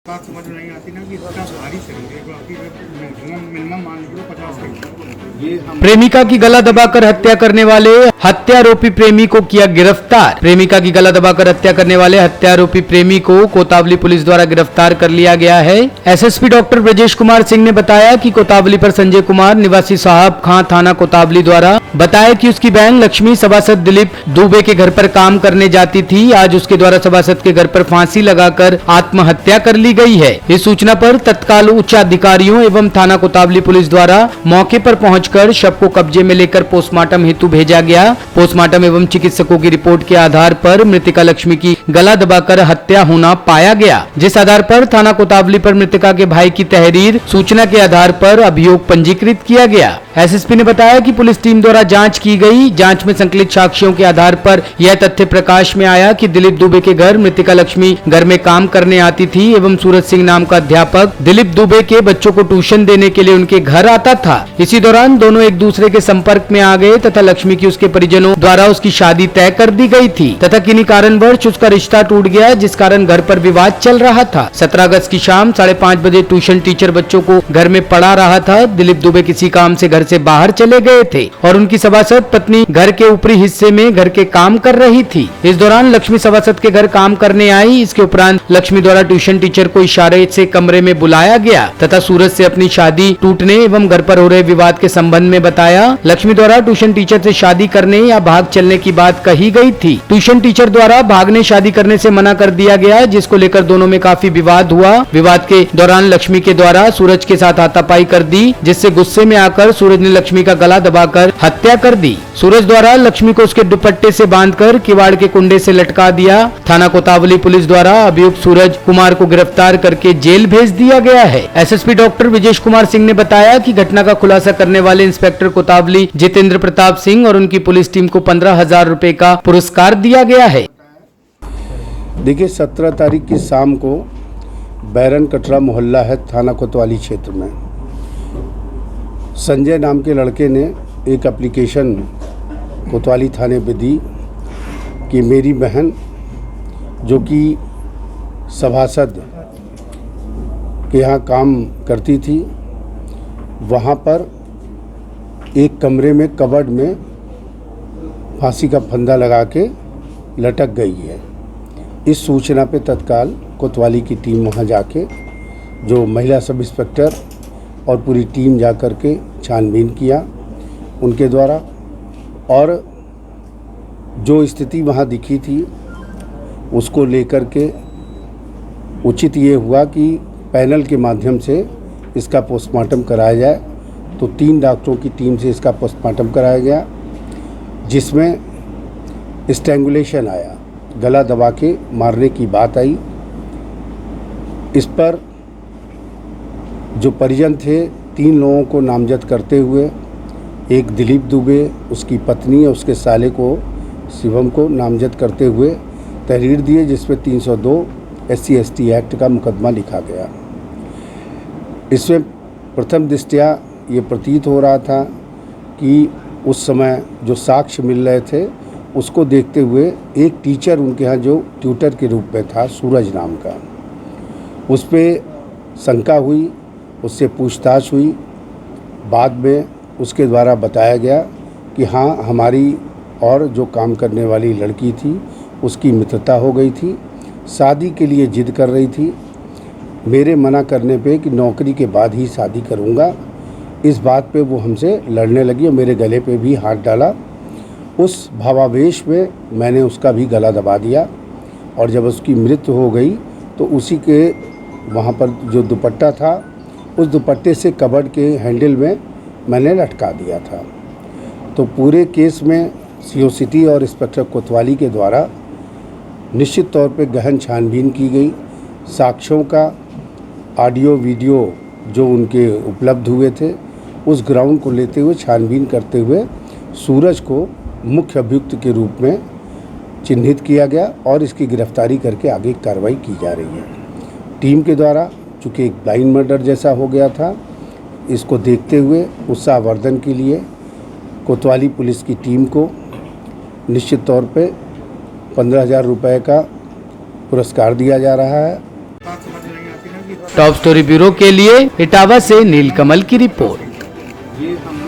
बात समझ में नहीं आती ना कि इतना भारी शरीर मिनिमम मान लीजिए 50 किलो। प्रेमिका की गला दबाकर हत्या करने वाले हत्यारोपी प्रेमी को किया गिरफ्तार। प्रेमिका की गला दबाकर हत्या करने वाले हत्यारोपी प्रेमी को कोतावली पुलिस द्वारा गिरफ्तार कर लिया गया है। एसएसपी डॉक्टर ब्रजेश कुमार सिंह ने बताया कि कोतावली पर संजय कुमार निवासी साहब खां थाना कोतावली द्वारा बताया कि उसकी बहन लक्ष्मी सभासद दिलीप दुबे के घर पर काम करने जाती थी। आज उसके द्वारा सभासद के घर पर फांसी लगाकर आत्महत्या कर ली गई है। इस सूचना पर तत्काल उच्च अधिकारियों एवं थाना कोतावली पुलिस द्वारा मौके पर पहुंचकर शव को कब्जे में लेकर पोस्टमार्टम हेतु भेजा गया। पोस्टमार्टम एवं चिकित्सकों की रिपोर्ट के आधार पर मृतका लक्ष्मी की गला दबाकर हत्या होना पाया गया, जिस आधार पर थाना कोतावली पर मृतका के भाई की तहरीर सूचना के आधार पर अभियोग पंजीकृत किया गया। एसएसपी ने बताया कि पुलिस टीम द्वारा जांच की गई। जांच में संकलित साक्ष्यों के आधार पर यह तथ्य प्रकाश में आया कि दिलीप दुबे के घर मृतका लक्ष्मी घर में काम करने आती थी एवं सूरज सिंह नाम का अध्यापक दिलीप दुबे के बच्चों को ट्यूशन देने के लिए उनके घर आता था। इसी दौरान दोनों एक दूसरे के संपर्क में आ गए तथा लक्ष्मी की उसके परिजनों द्वारा उसकी शादी तय कर दी गई थी तथा किन्हीं कारणवश उसका रिश्ता टूट गया, जिस कारण घर पर विवाद चल रहा था। 17 अगस्त की शाम 5:30 बजे ट्यूशन टीचर बच्चों को घर में पढ़ा रहा था। दिलीप दुबे किसी काम से घर से बाहर चले गए थे और उनकी सभासद पत्नी घर के ऊपरी हिस्से में घर के काम कर रही थी। इस दौरान लक्ष्मी सभासद के घर काम करने आई। इसके उपरांत लक्ष्मी द्वारा ट्यूशन टीचर को इशारे से कमरे में बुलाया गया तथा सूरज से अपनी शादी टूटने एवं घर पर हो रहे विवाद के संबंध में बताया। लक्ष्मी द्वारा ट्यूशन टीचर से शादी करने या भाग चलने की बात कही गई थी। ट्यूशन टीचर द्वारा भागने शादी करने से मना कर दिया गया, जिसको लेकर दोनों में काफी विवाद हुआ। विवाद के दौरान लक्ष्मी के द्वारा सूरज के साथ हाथापाई कर दी, जिससे गुस्से में आकर सूरज ने लक्ष्मी का गला दबाकर हत्या कर दी। सूरज द्वारा लक्ष्मी को उसके दुपट्टे से बांधकर किवाड़ के कुंडे से लटका दिया। थाना कोतावली पुलिस द्वारा अभियुक्त सूरज कुमार को गिरफ्तार करके जेल भेज दिया गया है। एसएसपी डॉक्टर विजेश कुमार सिंह ने बताया कि घटना का खुलासा करने वाले इंस्पेक्टर कोतावली जितेंद्र प्रताप सिंह और उनकी पुलिस टीम को 15,000 रुपए का पुरस्कार दिया गया है। देखिए 17 तारीख की शाम को बैरन कटरा मोहल्ला है थाना कोतवाली क्षेत्र में संजय नाम के लड़के ने एक एप्लीकेशन कोतवाली थाने पे दी कि मेरी बहन जो कि सभासद के यहाँ काम करती थी, वहाँ पर एक कमरे में कबर्ड में फांसी का फंदा लगा के लटक गई है। इस सूचना पे तत्काल कोतवाली की टीम वहाँ जाके जो महिला सब इंस्पेक्टर और पूरी टीम जा कर के छानबीन किया उनके द्वारा, और जो स्थिति वहाँ दिखी थी उसको लेकर के उचित ये हुआ कि पैनल के माध्यम से इसका पोस्टमार्टम कराया जाए। तो 3 डॉक्टरों की टीम से इसका पोस्टमार्टम कराया गया, जिसमें स्ट्रैंगुलेशन आया, गला दबा के मारने की बात आई। इस पर जो परिजन थे 3 लोगों को नामजद करते हुए एक दिलीप दुबे, उसकी पत्नी और उसके साले को शिवम को नामजद करते हुए तहरीर दिए, जिसमें 302 SC/ST एक्ट का मुकदमा लिखा गया। इसमें प्रथम दृष्टया ये प्रतीत हो रहा था कि उस समय जो साक्ष्य मिल रहे थे उसको देखते हुए एक टीचर उनके यहाँ जो ट्यूटर के रूप में था सूरज नाम का, उस पर शंका हुई, उससे पूछताछ हुई। बाद में उसके द्वारा बताया गया कि हाँ हमारी और जो काम करने वाली लड़की थी उसकी मित्रता हो गई थी, शादी के लिए जिद कर रही थी। मेरे मना करने पे कि नौकरी के बाद ही शादी करूँगा, इस बात पे वो हमसे लड़ने लगी और मेरे गले पे भी हाथ डाला। उस भावावेश में मैंने उसका भी गला दबा दिया और जब उसकी मृत्यु हो गई तो उसी के वहाँ पर जो दुपट्टा था उस दुपट्टे से कबर्ड के हैंडल में मैंने लटका दिया था। तो पूरे केस में CO सिटी और इंस्पेक्टर कोतवाली के द्वारा निश्चित तौर पे गहन छानबीन की गई। साक्ष्यों का ऑडियो वीडियो जो उनके उपलब्ध हुए थे उस ग्राउंड को लेते हुए छानबीन करते हुए सूरज को मुख्य अभियुक्त के रूप में चिन्हित किया गया और इसकी गिरफ्तारी करके आगे कार्रवाई की जा रही है। टीम के द्वारा चूँकि एक ब्लाइंड मर्डर जैसा हो गया था, इसको देखते हुए उत्साहवर्धन के लिए कोतवाली पुलिस की टीम को निश्चित तौर पे 15,000 रुपये का पुरस्कार दिया जा रहा है। बात समझ में नहीं आती ना टॉप स्टोरी ब्यूरो के लिए इटावा से नीलकमल की रिपोर्ट। ये हम